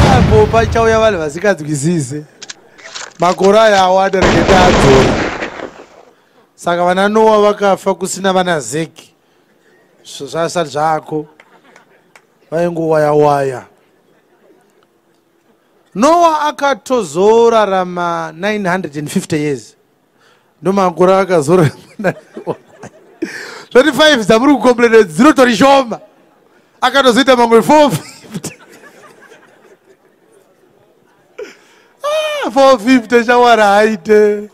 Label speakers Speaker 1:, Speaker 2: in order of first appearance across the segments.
Speaker 1: Apo pachauya vanhu vasikadzwisise. Makore aya awanda reketa adzora. Saka vana Noa vakafa kusina vana Zeki. Zvasati zvako. Vaingowaya-waya. Noa akatozorarama 950 years. Ndomakore akazorarama 25 dzamuri kukompleta dzinotori shoma. Akatozoita mamwe 450. 450 shawara haite.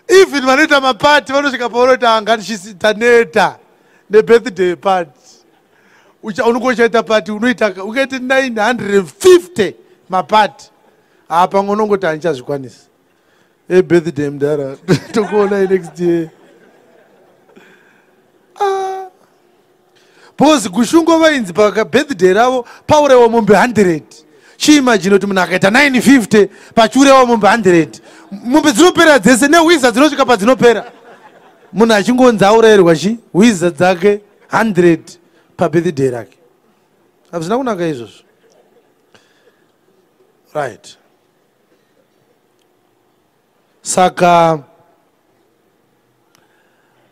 Speaker 1: Even vanoita mapati vanosvika pavanoti ngatichitaneta nebirthday party. Unongochaita party unoita ukaita 950 mapati. Apa unongoti handichazvikwanisa. Birthday mudara tokuona next year. Because kushungo vainzi paka birthday ravo paurewa mombe 100. Chiimagine kuti munhu akaita 950 pachiurewa mombe 100. Mombe dzinopera dzese nehwiza dzinosvika padzinopera. Munhu achingonzi aurayirwa hwiza dzake 100 pabirthday rake. Hazvina kunaka izvozvo. Right. Saka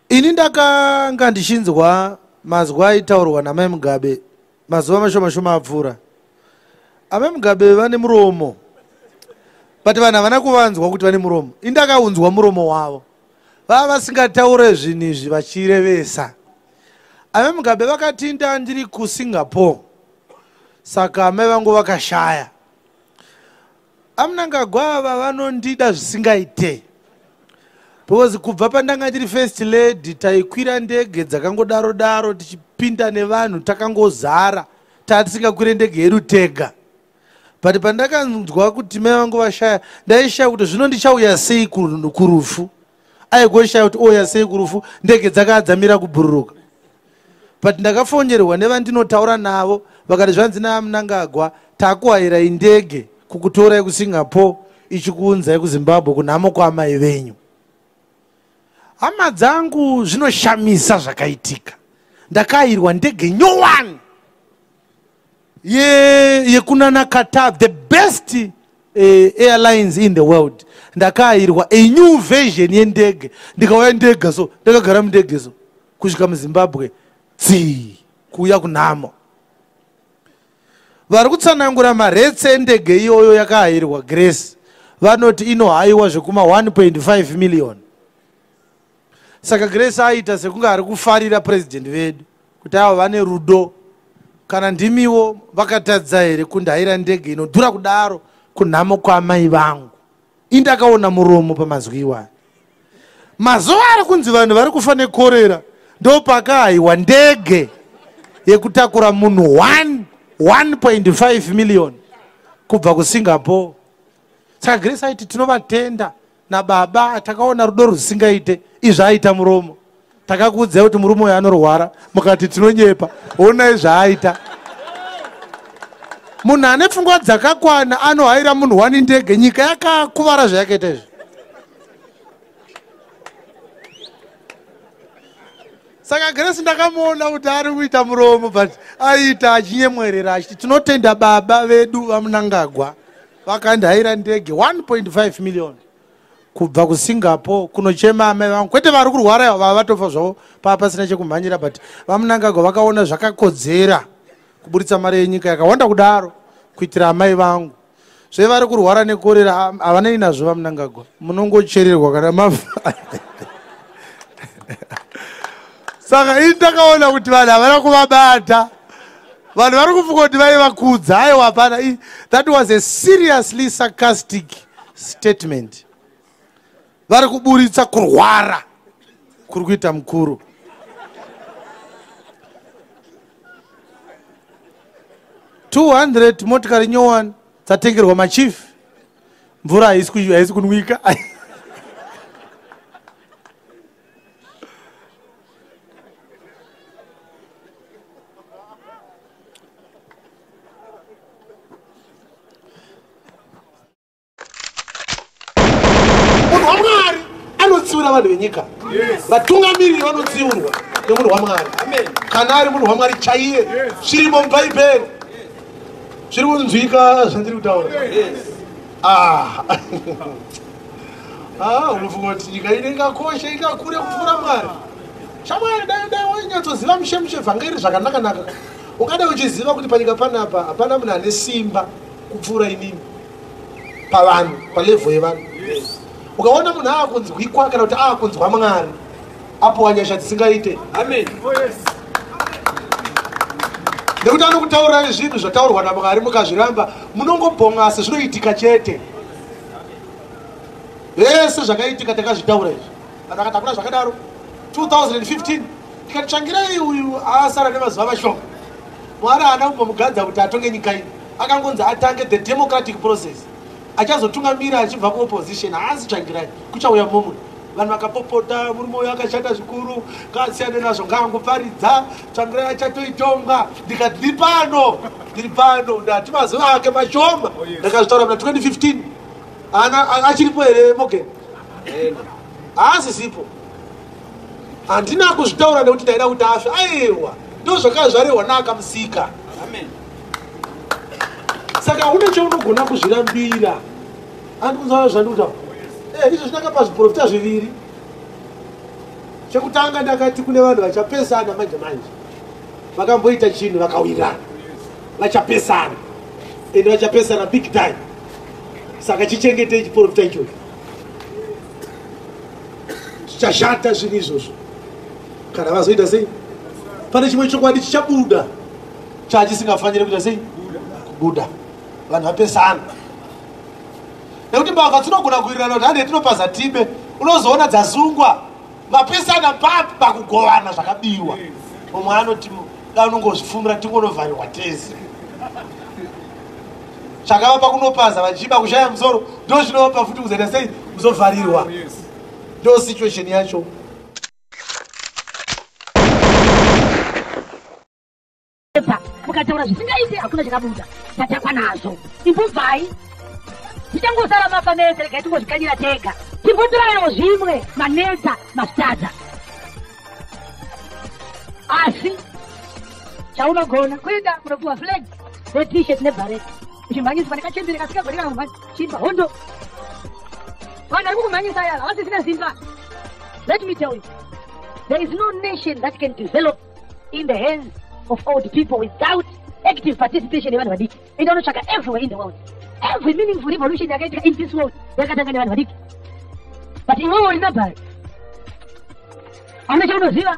Speaker 1: ini ndakanga ndichinzwa mazwi aitaurwa naMai Mugabe mazuva mashoma apfuura. Amai Mugabe vane muromo. But vanhu havana kuvanzwa kuti vane muromo. Indakaunzwa muromo wavo. Vava vasingataure zvinhu izvi vachirevesa. Amai Mugabe vakatinda ndiri kuSingapore. Saka amai vangu vakashaya. Amnangagwa ava vanondida zvisingaite. Because kubva pandanga ndiri first lady taikwira ndege dzakangodaro tichipinda nevanhu takangozara tatisingakwire ndege yedu tega. But pandakanzwa kuti mai vangu vashaya ndaishaya kuti zvino ndichauya sei kurufu. Aigoshaya kuti oya sei kurufu ndege dzakadzamira kubhururuka. But ndakafonjerwa nevandinotaura navo vakati zvanzi naMnangagwa takuhairai ndege kukutorai kuSingapore ichikuunzai kuZimbabwe kunhamo kwaamai venyu. Hama dzangu zvinoshamisa zvakaitika. Ndakahayirwa ndege nyowani yekuna Qatar, the best airlines in the world. Ndakahayirwa a new version yendege. Ndikauya ndege so ndakagara mundege so kusvika muZimbabwe kuuya kunhamo. Vari kutsanangura maretse endege iyoyo yakahayirwa Grace vanoti inohayiwa zvekuma 1.5 million. Saka Grace aita sekunge ari kufarira president vedu kuti avo vane rudo. Kana ndimiwo vakatadza here kundahayira ndege inodhura kudaro kunhamo kwaamai vangu. Indakaona muromo pamazwi iwayo. Mazuva ari kunzi vanhu vari kufa nekorera ndo pakahayiwa ndege yekutakura munhu 1.5 million kubva kuSingapore. Saka Grace aiti tinovatenda nababa takaona rudo rwusingaite izvi aita muromo. Takakuudzai kuti murume uyu anorwara mukati tinonyepa. Onai zvaaita. Munhu ane pfungwa dzakakwana anohayira munhu 1 ndege. Nyika yakakuvara zvayakaita izvi. Saka Grace ndakamuona kuti ari kuita muromo but aita achinyemwerera achiti tinotenda baba vedu vaMnangagwa vakandahayira ndege 1.5 million kubva kuSingapore kunochema amai vangu. Kwete vari kurwara vava vatofa zvavo pasina chekumhanyira but vaMnangagwa vakaona zvakakodzera kuburitsa mari yenyika yakawanda kudaro kuitira amai vangu. Zvevari kurwara nekorera havanei nazvo vaMnangagwa. Munongochererwa kana mafa. Saka indakaona kuti vanhu havana kuvabata. Vanhu vari kufunga kuti vaivakudza. Aiwa hapana. That was a seriously sarcastic statement. Vari kuburitsa kurwara kuri kuita mukuru. $200 motikari nyowani dzatengerwa machief. Mvura haisi kunwika. Anotsiura vanhu venyika. Vatungamiriri vanotsiurwa nemunhu waMwari. Kana ari munhu waMwari chaiye zvirimo mubhaibheri. zviri kunzwika zvandiri kutaura. Unofunga kuti nyika ine ingakosha ingakure kupfuura Mwari. Shamwari dai wanyatsoziva mishemushe vhangeri zvakanaka-naka. Ukada uchiziva kuti panyika panapa hapana munhu ane simba kupfuura inini pavanhu, palevho yevanhu. Ukaona munhu aakunzwikwa kana kuti aakunzwa Mwari, apo wanyasha dzisingaite. Amen. Nekuti anokutaura zvinhu zvataurwa naMwari mukazviramba, munongobhonga asi zvinoitika chete. Vese zvakaitika takazvitaura izvi. Vanhu vakati hakuna zvakadaro. 2015 tikati tsvangirai uyu asara nemazuva mashoma. Mwari haana kumbomugadza kuti atonge nyika ino. Akangonzi atange the democratic process. Achazotungamira achibva kuopposition, haasi tsvangirai kuchauya mumunhu. Vanhu vakapopota, murume uyo akashata zvikuru, ngasiyane nazvo, ngaangoparidza, tsvangirai achatoitonga. Ndikati ndiri pano, ndati mazuva ake mashoma. Ndakazvitaura muna 2015. Achiripo here Morgan? Haasisipo. Handina kuzvitaura nekuti ndaida kuti afe. Aiwa, ndozvakazvarehwa naakamusika. Saka une chaunogona kuzvirambira. Andikunzwa zvandikutaura. Izvo zvinaka pazviprofita zviviri. Chekutanga ndakati kune vanhu vachapesana manje. Vakamboita chinhu vakawirana. Vachapesana. Ende vachapesana big time. Saka chichengetei chiprofita ichocho. Chichashata zvinhu izvozvo. Kana vazoita sei? Pane chimwe chokwadi chichabuda. Chachisingafaniri kuita sei? Kubuda. Vanhu vapesana. Nekuti mbavha dzinogona kuwirirana kuti hande tinopaza tibe, unozoona dzasungwa. Mapesana pakugovana zvakabiwa. Mumwe anoti unongozvifumira tingonovharirwa tese. Chakavapa kunopaza vachiba kushaya musoro, ndo zvinovapa futi kuzoita sei? Kuzovharirwa. Ndo situation yacho.
Speaker 2: Mukataura zvisingaite hakuna chakabuda. Tatakwa nazvo. Imbubvai. Tichangosara mapanese rega tingozvikanyira tega. Timbotirawo zvimwe maneta mastadza. Asi chaunogona kuenda kunopiwa flag ne-t-shirt nebharet. Uchimhanyiswa nekachembere kasikavharika nomumhanyi chimba hondo. Vanhu vari kukumhanyisa yala vasisina simba. Let me tell you, there is no nation that can develop in the hands of old people without active participation in vanhu vadiki. Enda unotsvaka everywhere in the world. Every meaningful revolution yakaitika in this world yakatanga nevanhu vadiki. But iwewe uri nabhari. Hamuna chaunoziva.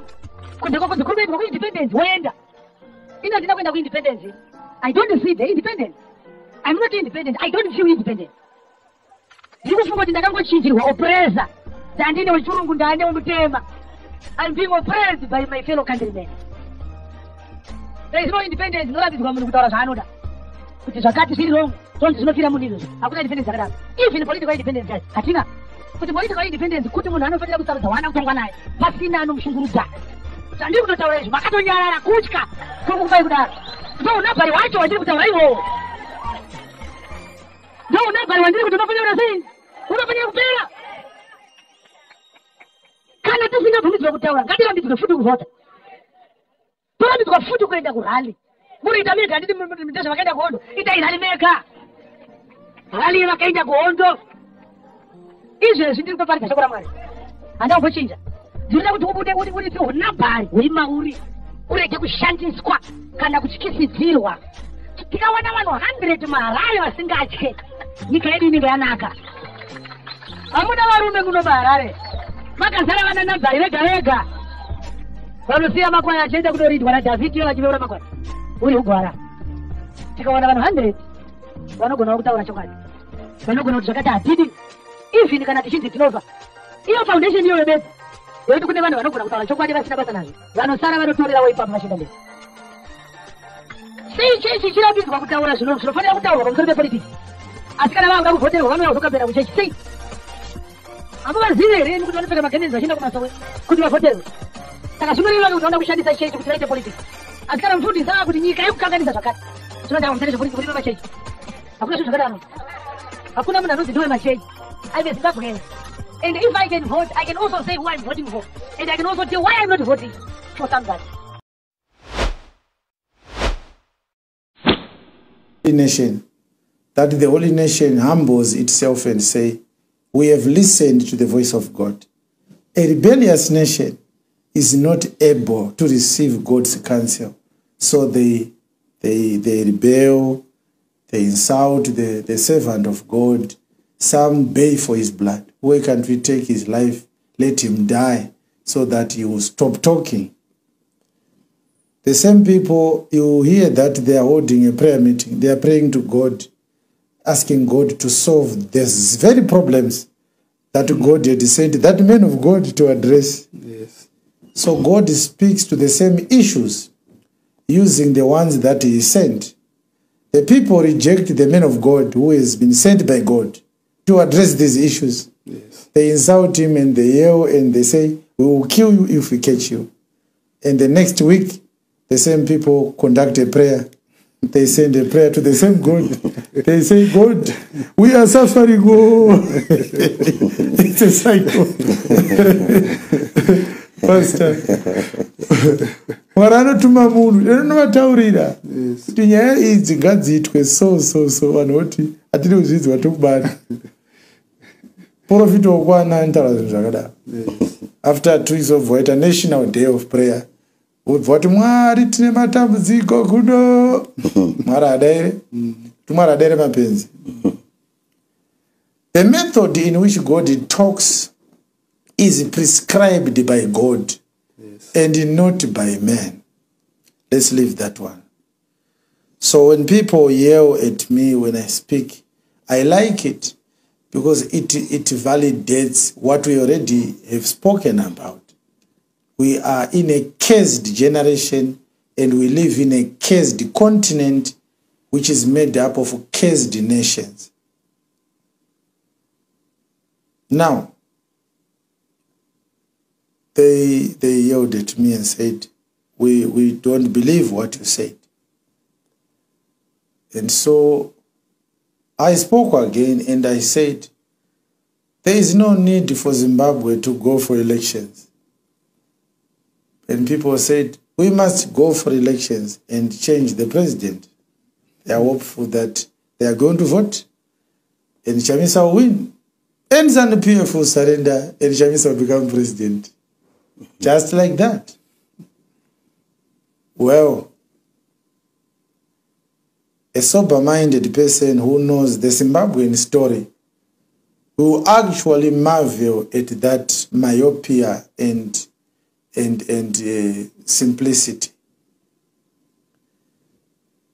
Speaker 2: Kunze kurubeitwa kuindependence woenda. Ina ndina kuenda kuindependence. I don't feel the independence. I'm not independent. I don't feel independent. Ndiri kufunga kuti ndakangochinjirwa oppressor. Ndandine wechirungu ndane womutema. I'm being oppressed by my fellow countrymen. There is no independence. Noratidzwa munhu kutaura zvaanoda. Kuti zvakati zviri wrong. Zvonzi zvinofira munhu izvozvo. Hakuna independence yakadaro. Even political independence guys. Hatina. Kuti political independence kuti munhu anofanira kusarudza wana kutongwa naye. Pasina anomushungurudza. Zvandiri kutotaura izvi makatonyarara kutya. Kungubai kudaro. Ndo unabhari wacho wandiri kutaura iwowo. Ndo unabhari wandiri kuti unofanira sei? Unofanira kupera. Kana tisingabvumidzwa kutaura, ngatirambidzwe futi kuvhota. Torambidzwa futi kuenda kurali. Muriita mega handiti mutezva vakaenda kuhondo. Itai rali mega. Rali vakaenda kuhondo. Izvezvi ndiri kutoparika shoko raMwari. Handina kumbochinja. Ndinoda kuti ubude uri unabhari uri mauri. Urege kushandiswa kana kutyisidzirwa. Tikawana vanhu 100 maharare vasingatye. Nyika yedu inenge yanaka. Hamuna varume muno maharare. Makazara vana nabhari vega. Vanosiya makwai achienda kunoridwa naDhavhidhi vachiveura makwai. Uri ugwara. Tikawana vanhu 100 vanogona kutaura chokwadi. Vanogona kuti zvakati hatidi. Even kana tichinzi tinofa. Iyo foundation iyo yebesa. Yokuti kune vanhu vanogona kutaura chokwadi vasina basa nazvo. Vanosara vanotorerawo ipapo vachienda mberi. Sei chechi chirambidzwa kutaura zvinhu zvinofanira kutaurwa pamusoro pepolitiki. Asi kana vanga kuvhoterwa vanouya kuzokambera kuchechi sei? Hamuvazivi here kuti vanopfeka magemenzi vachienda kumasowe kuti vavhoterwe. Saka zvinoreva kuti vanoda kushandisa chechi kuti vaite politiki. Asi kana mufundisi ava kuti nyika ikukanganisa zvakati. Tinotaura kuti zvepolitiki kuti machechi. Hakuna zvinhu zvakadaro. Hakuna munhu anonzi ndiwe machechi. I'm a Zimbabwean. And if I can vote, I can also say who I'm voting for. And I can also tell why I'm not voting for somebody.
Speaker 3: nation, that the holy nation humbles itself and say, we have listened to the voice of God. A rebellious nation is not able to receive God's counsel. So they rebel, they insult the servant of God. Some bay for his blood. Why can't we take his life, let him die, so that he will stop talking? The same people, you hear that they are holding a prayer meeting. They are praying to God, asking God to solve these very problems that God had sent that man of God to address.
Speaker 1: Yes.
Speaker 3: So God speaks to the same issues using the ones that he sent. The people reject the man of God who has been sent by God to address these issues.
Speaker 1: Yes.
Speaker 3: They insult him and they yell and they say, we will kill you if we catch you. And the next week, the same people conduct a prayer. They send a prayer to the same God. They say, God, we are suffering. Oh. It's a cycle. Pastor. Waranotuma munhu anonovaturira kuti nyaya idzi ngadziitwe so vanhu voti hatiri kuzvidzwa tokubana. Profit wokwana anotaura zvinhu zvakadaro. After 2 weeks of a national day of prayer, ubva kuti Mwari tine matambudziko kuno. Mwari adaire? Mwari adaire mapenzi. The method in which God talks is prescribed by God, yes, and not by man. Let's leave that one. So when people yell at me when I speak, I like it because it validates what we already have spoken about. We are in a cursed generation and we live in a cursed continent which is made up of cursed nations. Now, they yelled at me and said, we don't believe what you said. And so I spoke again and I said, there is no need for Zimbabwe to go for elections. And people said, we must go for elections and change the president. They are hopeful that they are going to vote and Chamisa will win. And ZANU-PF will surrender and Chamisa will become president. Just like that. Well, a sober-minded person who knows the Zimbabwean story will actually marvel at that myopia and simplicity.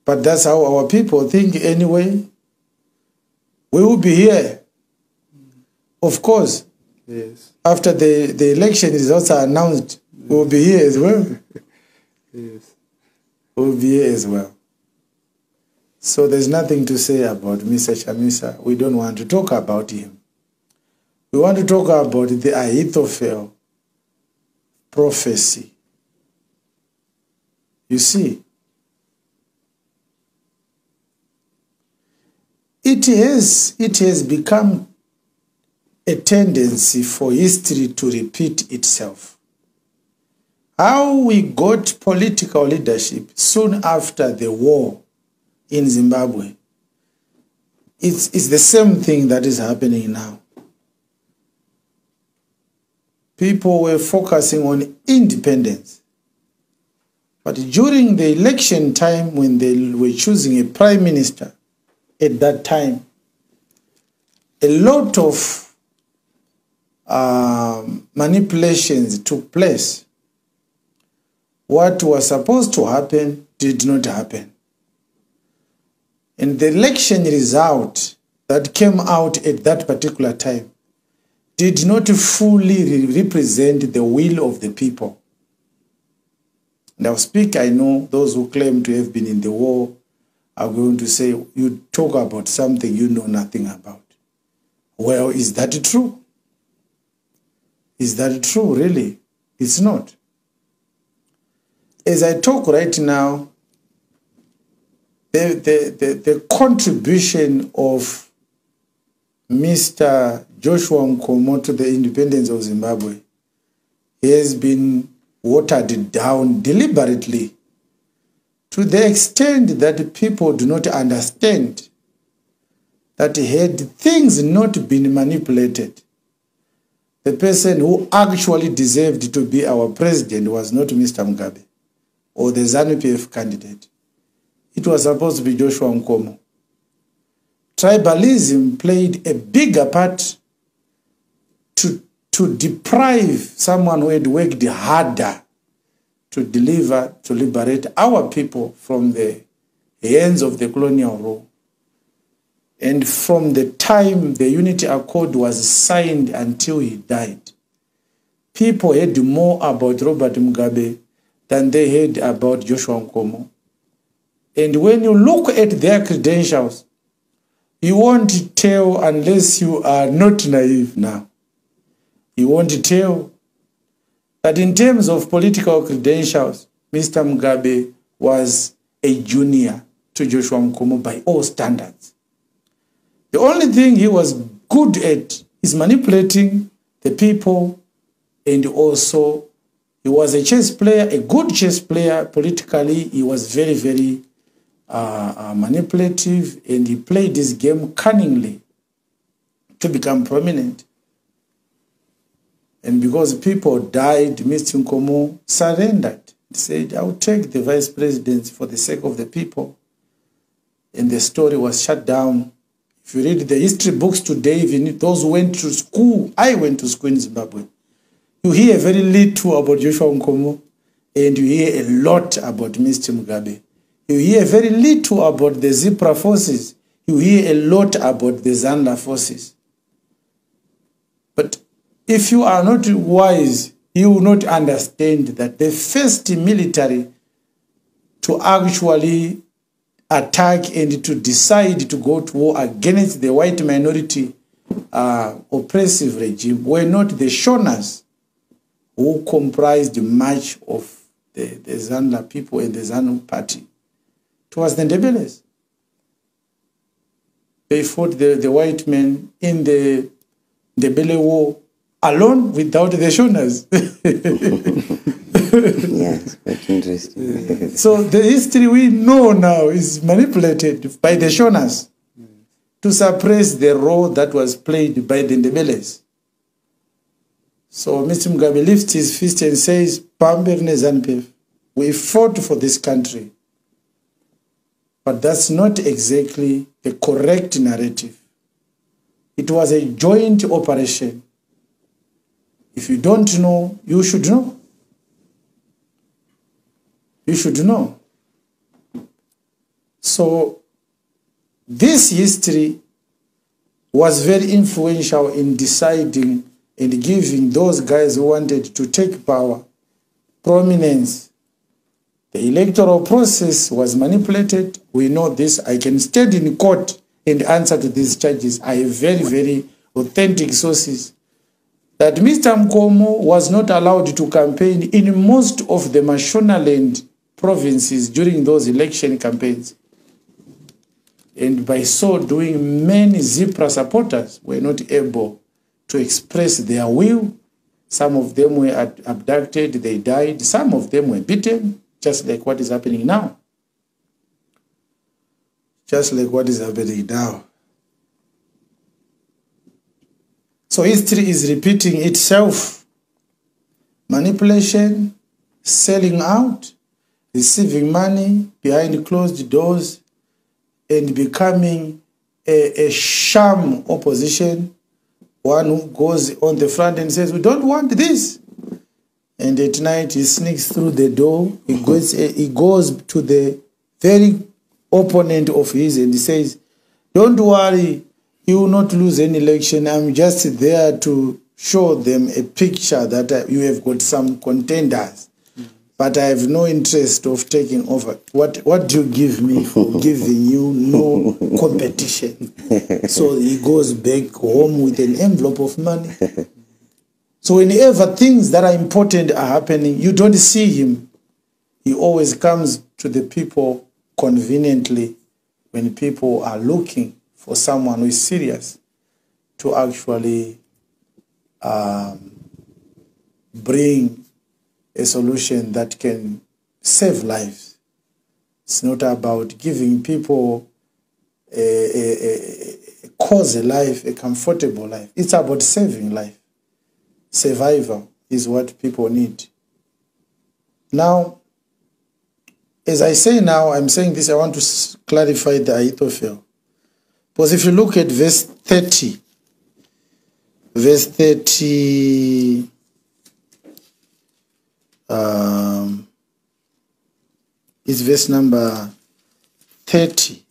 Speaker 3: But that's how our people think anyway. We will be here. Of course.
Speaker 1: Yes.
Speaker 3: After the election results are announced, we will be here as well.
Speaker 1: Yes.
Speaker 3: We will be here as well. So there's nothing to say about Mr. Chamisa. We don't want to talk about him. We want to talk about the Ahithophel prophecy. You see, it has become a tendency for history to repeat itself. How we got political leadership soon after the war in Zimbabwe, it's the same thing that is happening now. People were focusing on independence. But during the election time, when they were choosing a prime minister, at that time, a lot of manipulations took place. What was supposed to happen did not happen. And the election result that came out at that particular time did not fully represent the will of the people. And I'll speak, I know those who claim to have been in the war are going to say, you talk about something you know nothing about. Well, is that true? Is that true, really? It's not. As I talk right now, the contribution of Mr. Joshua Nkomo to the independence of Zimbabwe has been watered down deliberately to the extent that people do not understand that had things not been manipulated, the person who actually deserved to be our president was not Mr. Mugabe or the ZANU-PF candidate. It was supposed to be Joshua Nkomo. Tribalism played a bigger part to deprive someone who had worked harder to liberate our people from the hands of the colonial rule. And from the time the Unity Accord was signed until he died, people heard more about Robert Mugabe than they heard about Joshua Nkomo. And when you look at their credentials, you won't tell unless you are not naive now. You won't tell that in terms of political credentials, Mr. Mugabe was a junior to Joshua Nkomo by all standards. The only thing he was good at is manipulating the people, and also he was a chess player, a good chess player. Politically, he was very, very manipulative, and he played this game cunningly to become prominent. And because people died, Mr. Nkomo surrendered. He said, I will take the vice presidency for the sake of the people. And the story was shut down. If you read the history books today, even those who went to school, I went to school in Zimbabwe, you hear very little about Joshua Nkomo, and you hear a lot about Mr. Mugabe. You hear very little about the Zipra forces. You hear a lot about the Zanla forces. But if you are not wise, you will not understand that the first military to actually attack and to decide to go to war against the white minority oppressive regime were not the Shonas, who comprised much of the Zanla people and the ZANU party. It was the Ndebeles. They fought the white men in the Ndebele war alone without the Shonas.
Speaker 4: Yes, quite interesting.
Speaker 3: So the history we know now is manipulated by the Shonas to suppress the role that was played by the Ndebeles. So Mr. Mugabe lifts his fist and says, we fought for this country. But that's not exactly the correct narrative. It was a joint operation. If you don't know, you should know. You should know. So this history was very influential in deciding and giving those guys who wanted to take power prominence. The electoral process was manipulated. We know this. I can stand in court and answer to these charges. I have very, very authentic sources that Mr. Nkomo was not allowed to campaign in most of the Mashonaland provinces during those election campaigns. And by so doing, many Zipra supporters were not able to express their will. Some of them were abducted, they died. Some of them were beaten, just like what is happening now. Just like what is happening now. So history is repeating itself. Manipulation, selling out, receiving money behind closed doors, and becoming a sham opposition. One who goes on the front and says, we don't want this. And at night he sneaks through the door. He goes to the very opponent of his and he says, don't worry, you will not lose any election. I'm just there to show them a picture that you have got some contenders. But I have no interest of taking over. What do you give me for giving you no competition? So he goes back home with an envelope of money. So whenever things that are important are happening, you don't see him. He always comes to the people conveniently when people are looking for someone who is serious to actually bring a solution that can save lives. It's not about giving people a cozy life, a comfortable life. It's about saving life. Survival is what people need. Now, as I say now, I'm saying this, I want to clarify the Ahithophel. Because if you look at verse 30, it's verse number 30.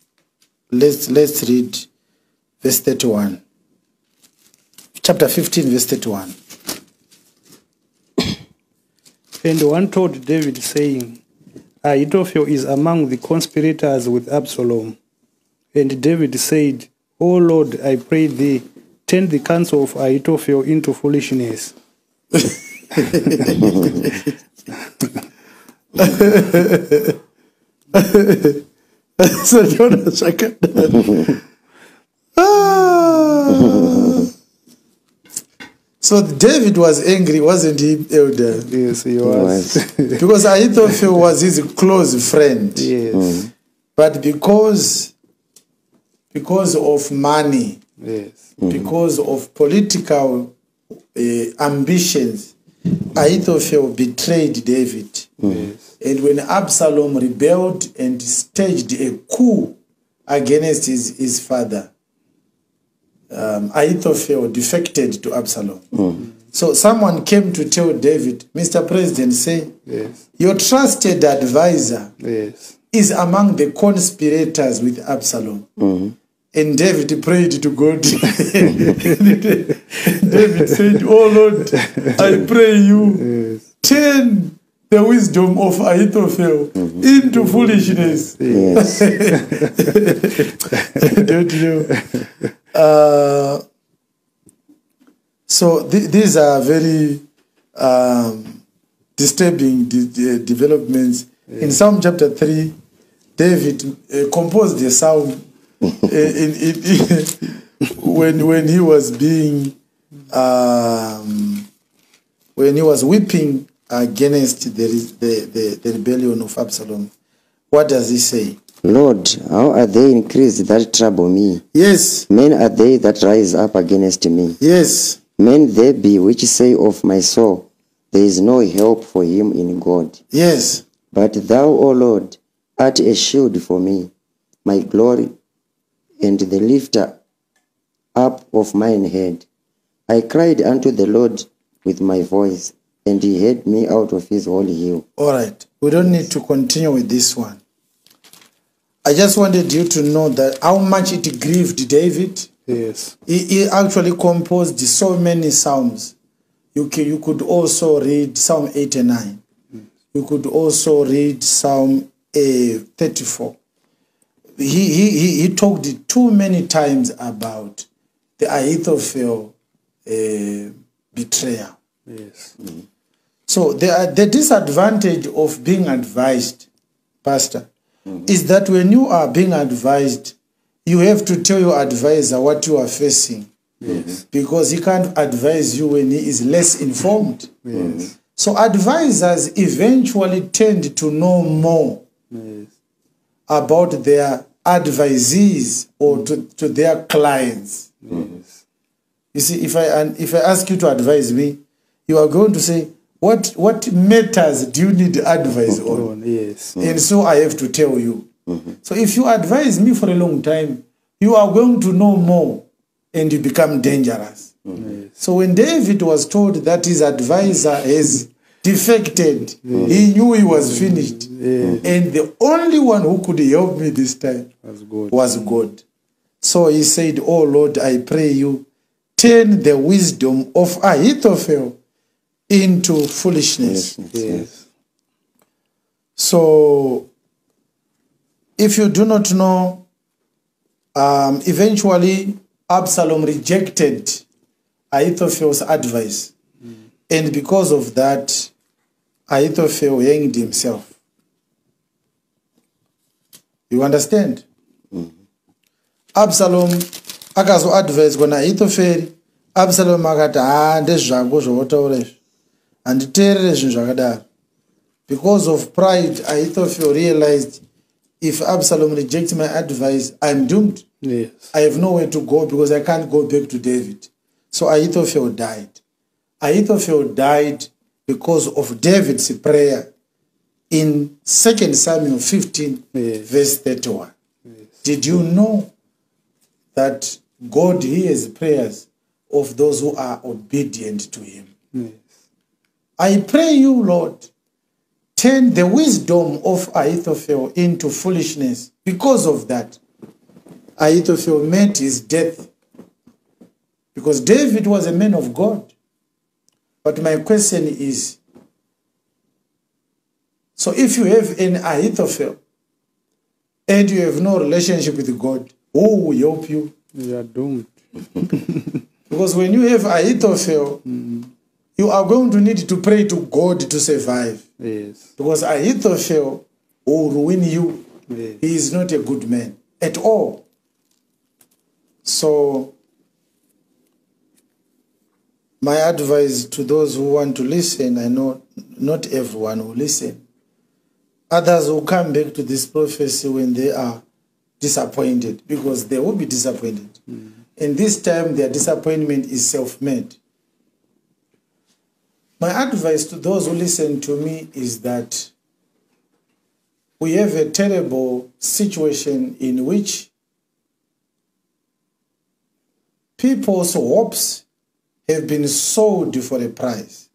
Speaker 3: Let's read verse 31. Chapter 15, verse 31.
Speaker 5: And one told David, saying, Ahithophel is among the conspirators with Absalom. And David said, O Lord, I pray thee, turn the counsel of Ahithophel into foolishness.
Speaker 3: So David was angry, wasn't he, Elder?
Speaker 5: Yes, he was.
Speaker 3: Because Ahithophel was his close friend.
Speaker 5: Yes.
Speaker 3: But because of money,
Speaker 5: Yes.
Speaker 3: because of political ambitions, Ahithophel betrayed David.
Speaker 5: Yes.
Speaker 3: And when Absalom rebelled and staged a coup against his father, Ahithophel defected to Absalom. So someone came to tell David, Mr. President, say,
Speaker 5: Yes.
Speaker 3: your trusted advisor
Speaker 5: Yes.
Speaker 3: is among the conspirators with Absalom. And David prayed to God. David said, oh Lord, I pray you, turn the wisdom of Ahithophel into foolishness.
Speaker 4: Yes.
Speaker 3: Don't you know? So these are very disturbing developments. In Psalm chapter 3, David composed a psalm when he was being when he was weeping against the rebellion of Absalom. What does he say?
Speaker 4: Lord, how are they increased that trouble me?
Speaker 3: Yes.
Speaker 4: Men are they that rise up against me.
Speaker 3: Yes.
Speaker 4: Men there be which say of my soul, there is no help for him in God.
Speaker 3: Yes.
Speaker 4: But thou, O Lord, art a shield for me, my glory, and the lifter up of mine head. I cried unto the Lord with my voice, and he heard me out of his holy hill.
Speaker 3: All right. We don't need to continue with this one. I just wanted you to know that how much it grieved David.
Speaker 5: Yes.
Speaker 3: He actually composed so many psalms. You could also read Psalm 89. You could also read Psalm 34. He talked too many times about the Ahithophel betrayal.
Speaker 5: Yes.
Speaker 3: So the disadvantage of being advised, Pastor, is that when you are being advised, you have to tell your advisor what you are facing.
Speaker 5: Yes.
Speaker 3: Because he can't advise you when he is less informed.
Speaker 5: Yes.
Speaker 3: So advisors eventually tend to know more
Speaker 5: Yes.
Speaker 3: about their advisees or to their clients.
Speaker 5: Yes.
Speaker 3: You see, if I ask you to advise me, you are going to say, what matters do you need advice on?
Speaker 5: Yes.
Speaker 3: And so I have to tell you. So if you advise me for a long time, you are going to know more and you become dangerous.
Speaker 5: Yes.
Speaker 3: So when David was told that his advisor has defected, he knew he was finished. And the only one who could help me this time
Speaker 5: That's good.
Speaker 3: was God. So he said, oh Lord, I pray you, turn the wisdom of Ahithophel into foolishness.
Speaker 5: Yes.
Speaker 3: So if you do not know, eventually Absalom rejected Ahithophel's advice. And because of that, Ahithophel hanged himself. You understand? Absalom akazo advice kuna Ahithophel. Absalom akati ndezvako zvotaura izvi. Handiteerere zvinhu zvakadaro. Because of pride, Ahithophel realized if Absalom rejects my advice, I'm doomed.
Speaker 5: Yes.
Speaker 3: I have nowhere to go because I can't go back to David. So Ahithophel died. Ahithophel died because of David's prayer in 2 Samuel 15, verse 31.
Speaker 5: Yes.
Speaker 3: Did you know that God hears prayers of those who are obedient to him?
Speaker 5: Yes.
Speaker 3: I pray you, Lord, turn the wisdom of Ahithophel into foolishness. Because of that, Ahithophel met his death. Because David was a man of God. But my question is, so if you have an Ahithophel and you have no relationship with God, who will help you?
Speaker 5: You are doomed.
Speaker 3: Because when you have Ahithophel, you are going to need to pray to God to survive.
Speaker 5: Yes.
Speaker 3: Because Ahithophel will ruin you.
Speaker 5: Yes.
Speaker 3: He is not a good man at all. So, my advice to those who want to listen, I know not everyone will listen. Others will come back to this prophecy when they are disappointed, because they will be disappointed. And this time, their disappointment is self-made. My advice to those who listen to me is that we have a terrible situation in which people's hopes have been sold for a price.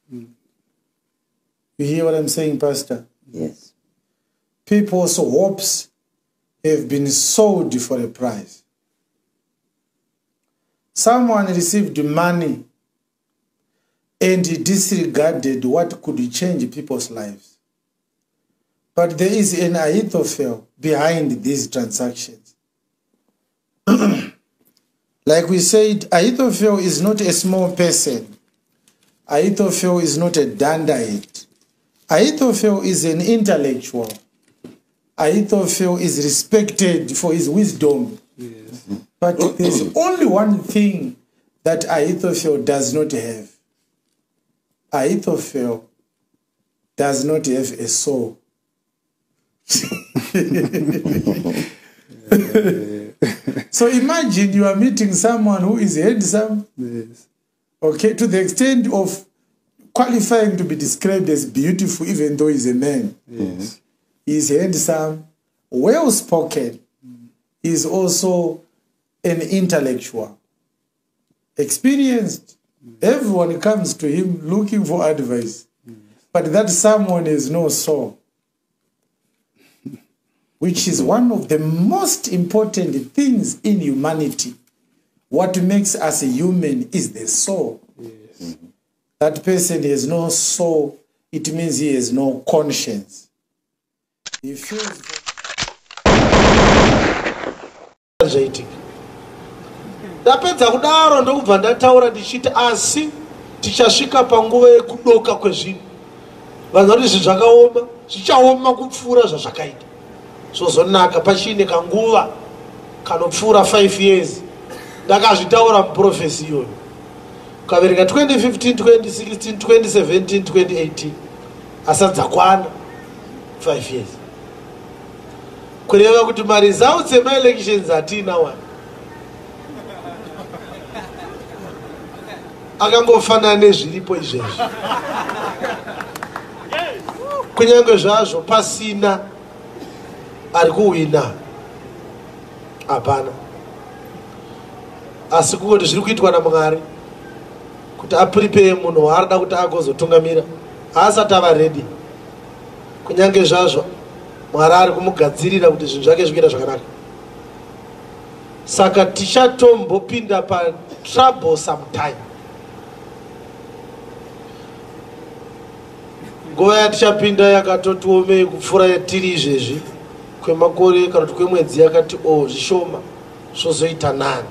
Speaker 3: You hear what I'm saying, Pastor?
Speaker 4: Yes.
Speaker 3: People's hopes have been sold for a price. Someone received money and he disregarded what could change people's lives. But there is an Ahithophel behind these transactions. Like we said, Ahithophel is not a small person. Ahithophel is not a dandiate. Ahithophel is an intellectual. Ahithophel is respected for his wisdom.
Speaker 5: Yes.
Speaker 3: But there's only one thing that Ahithophel does not have. Ahithophel does not have a soul. So imagine you are meeting someone who is handsome,
Speaker 5: Yes.
Speaker 3: okay, to the extent of qualifying to be described as beautiful, even though he's a man.
Speaker 5: Yes.
Speaker 3: He's handsome, well-spoken. He's also an intellectual, experienced. Everyone comes to him looking for advice. But that someone has no soul, which is one of the most important things in humanity. What makes us a human is the soul.
Speaker 5: Yes.
Speaker 3: That person has no soul, it means he has no conscience. He feels...
Speaker 1: ndapedza kudaro ndokubva ndataura ndichiti asi tichasvika panguva yekudoka kwezvinhu. Vanhu vari zvinhu zvakaoma zvichaoma kupfuura zvazvakaita. Zvozonaka pachine kanguva kanopfuura 5 years. Ndakazvitaura muprofesi iyoyo. Ukaverenga 2015, 2016, 2017, 2018 asadzakwana 5 years. Kureva kuti maresults emaelections hatina wani. Akangofanana nezviripo izvezvi. Kunyange zvazvo pasina ari kuwina. Hapana. Asi kungoti zviri kuitwa naMwari kuti aprepare munhu waarida kuti agozotungamira haasati ava ready. Kunyange zvazvo Mwari ari kumugadzirira kuti zvinhu zvake zvikuita zvakanaka. Saka tichatombopinda patrouble sometime. Nguva yatichapinda yakatotiomei kupfuura yatiri izvezvi kwemakore kana kuti kwemwedzi yakati zvishoma zvozoita nani.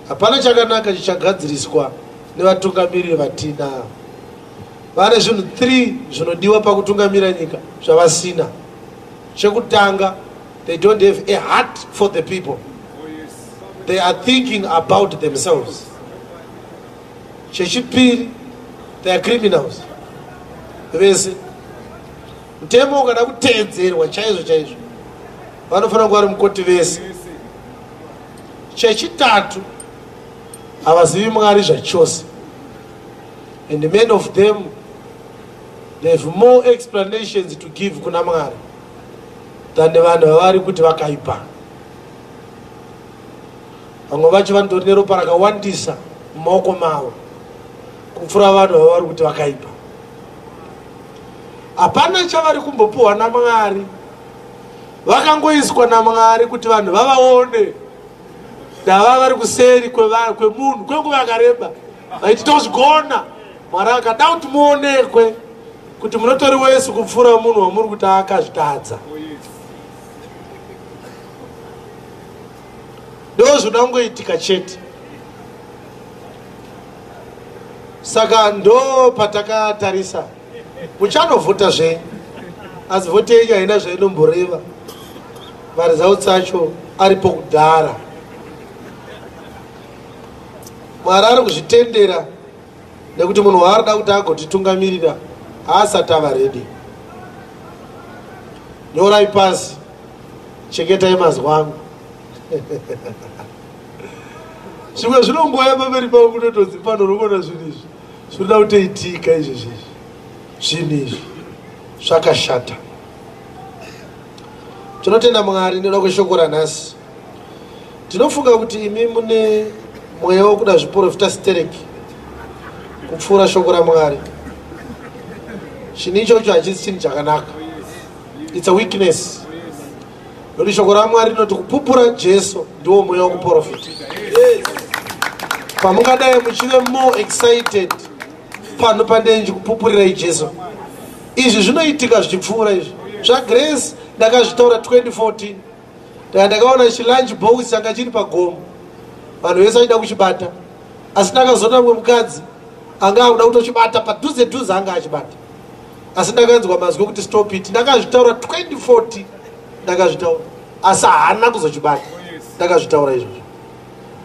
Speaker 1: Hapana chakanaka chichagadziriswa nevatungamiriri vatinavo. Vane zvinhu 3 zvinodiwa pakutungamira nyika zvavasina. Chekutanga, they don't have a heart for the people. They are thinking about themselves. Chechipiri, they are criminals. Vese mutemo ukada kuteedzerwa chaizvo chaizvo vanofanira kuva vari mukoti vese. Chechitatu, havazivi Mwari zvachose, and many of them they have more explanations to give kuna Mwari than vanhu vavari kuti vakaipa. Vamwe vacho vanotori neropa rakawandisa mumaoko mavo kupfuura vanhu vavari kuti vakaipa. Hapana chavari kumbopiwa naMwari, vakangoiswa naMwari kuti vanhu vavaone ndava vari kuseri kwemunhu kwenguva yakareba vaiti tozvigona. Mwari akada kuti muonekwe kuti munotori wese kupfuura munhu wamuri kuti akazvitadza. Ndo zvinongoitika chete. Saka ndo patakatarisa muchanovhota zvenyu, asi vhoti yenyu haina zvainomboreva. Maresults acho aripo kudhara. Mwari ari kuzvitendera nekuti munhu waarida kuti agotitungamirira haasati ava redi. Nyorai pasi, cheketai mazwi angu. Zvimwe zvinongoya pamberi pavo kunotonzi panorongona zvinhu izvi zvinoda kutoitika. Izvi zvinhu izvi zvakashata. Tinotenda Mwari nekuda kweshoko ranhasi. Tinofunga kuti imi mune mweya wekuda zviprofita stereki kupfuura shoko raMwari. Chinhu ichocho hachisi chinhu chakanaka. It's a weakness. Nokuti shoko raMwari rinoti kupupura Jesu ndiwo mweya wekuprofita. Pamungadai muchive more excited pano pandenji kupupurirai Jesu. Izvi zvinoitika zvichipfuura izvi. ZvaGrace ndakazvitaura 2014. Ndakaona chilunch box changa chiri pagomo. Vanhu vese vaida kuchibata. Asi ndakazoona mumwe mukadzi anga akuda kutochibata padhuze dhuze anga achibata. Asi ndakanzwa mazwi okuti stop it. Ndakazvitaura 2014. Ndakazvitaura. Asi haana kuzochibata. Ndakazvitaura izvozvo.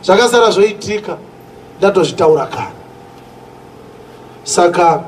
Speaker 1: Zvakasara zvoitika ndatozvitaura kana. Saka